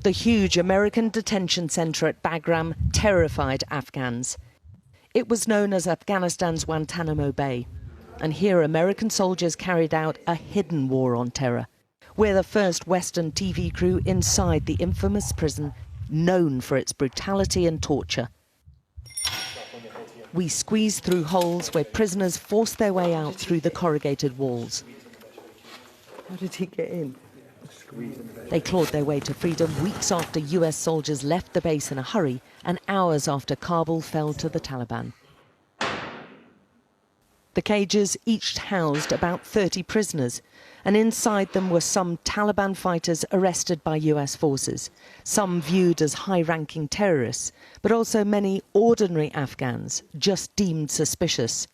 The huge American detention center at Bagram terrified Afghans. It was known as Afghanistan's Guantanamo Bay, and here American soldiers carried out a hidden war on terror. We're the first Western TV crew inside the infamous prison, known for its brutality and torture. We squeeze through holes where prisoners force their way out through the corrugated walls. How did he get in? They clawed their way to freedom weeks after US soldiers left the base in a hurry and hours after Kabul fell to the Taliban. The cages each housed about 30 prisoners, and inside them were some Taliban fighters arrested by US forces, some viewed as high-ranking terrorists, but also many ordinary Afghans, just deemed suspicious.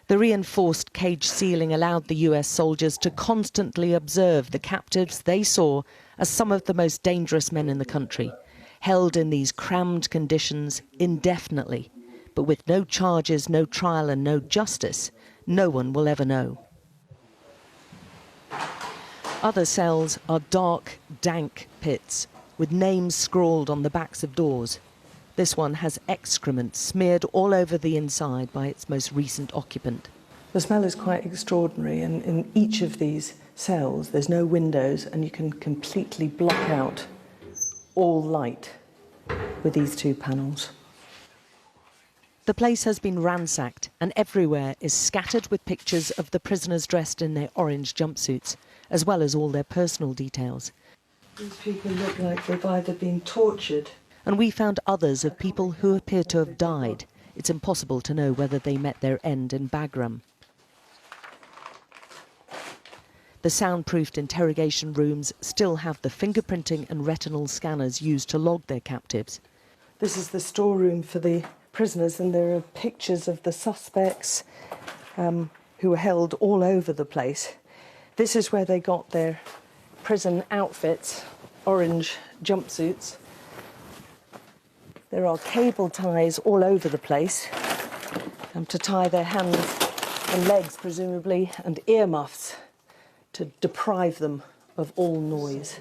The reinforced cage ceiling allowed the US soldiers to constantly observe the captives they saw as some of the most dangerous men in the country, held in these crammed conditions indefinitely. But with no charges, no trial and no justice, no one will ever know. Other cells are dark, dank pits with names scrawled on the backs of doors. This one has excrement smeared all over the inside by its most recent occupant. The smell is quite extraordinary, and in each of these cells there's no windows and you can completely block out all light with these two panels. The place has been ransacked, and everywhere is scattered with pictures of the prisoners dressed in their orange jumpsuits, as well as all their personal details. These people look like they've either been tortured. And we found others of people who appear to have died. It's impossible to know whether they met their end in Bagram. The soundproofed interrogation rooms still have the fingerprinting and retinal scanners used to log their captives. This is the storeroom for the prisoners, and there are pictures of the suspects who were held all over the place. This is where they got their prison outfits, orange jumpsuits. There are cable ties all over the place to tie their hands and legs, presumably, and earmuffs to deprive them of all noise.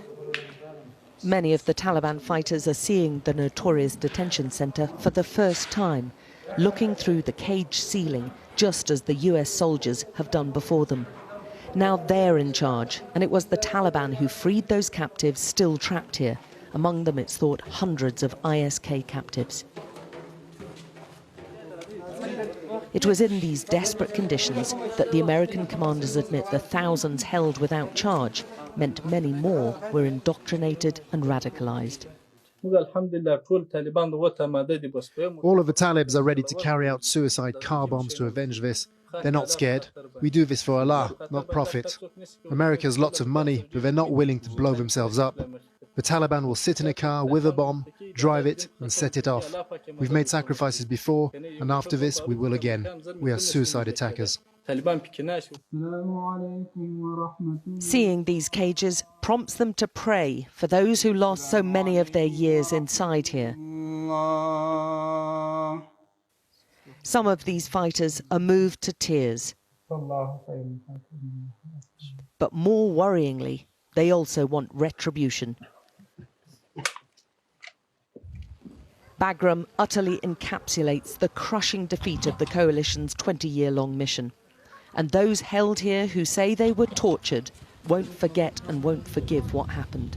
Many of the Taliban fighters are seeing the notorious detention centre for the first time, looking through the cage ceiling, just as the US soldiers have done before them. Now they're in charge, and it was the Taliban who freed those captives still trapped here. Among them, it's thought, hundreds of ISK captives. It was in these desperate conditions that the American commanders admit the thousands held without charge meant many more were indoctrinated and radicalized. All of the Talibs are ready to carry out suicide car bombs to avenge this. They're not scared. We do this for Allah, not profit. America has lots of money, but they're not willing to blow themselves up. The Taliban will sit in a car with a bomb, drive it and set it off. We've made sacrifices before, and after this we will again. We are suicide attackers. Seeing these cages prompts them to pray for those who lost so many of their years inside here. Some of these fighters are moved to tears. But more worryingly, they also want retribution. Bagram utterly encapsulates the crushing defeat of the coalition's 20-year-long mission. And those held here who say they were tortured won't forget and won't forgive what happened.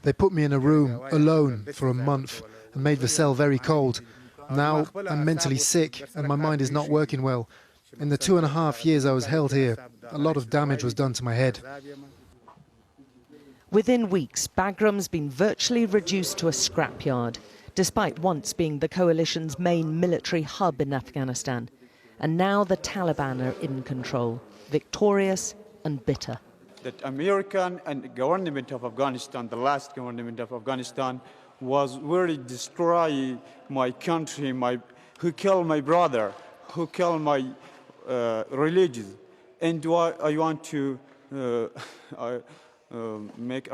They put me in a room, alone, for a month, and made the cell very cold. Now I'm mentally sick and my mind is not working well. In the 2.5 years I was held here, a lot of damage was done to my head. Within weeks, Bagram's been virtually reduced to a scrapyard, despite once being the coalition's main military hub in Afghanistan. And now the Taliban are in control, victorious and bitter. The American and government of Afghanistan, the last government of Afghanistan, was really destroying my country, who killed my brother, who killed my religion. And I want to make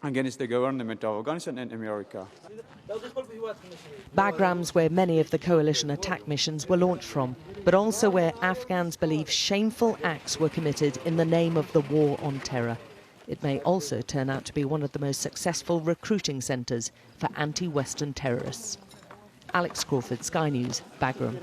against the government of Afghanistan and America. Bagram's where many of the coalition attack missions were launched from, but also where Afghans believe shameful acts were committed in the name of the war on terror. It may also turn out to be one of the most successful recruiting centres for anti-Western terrorists. Alex Crawford, Sky News, Bagram.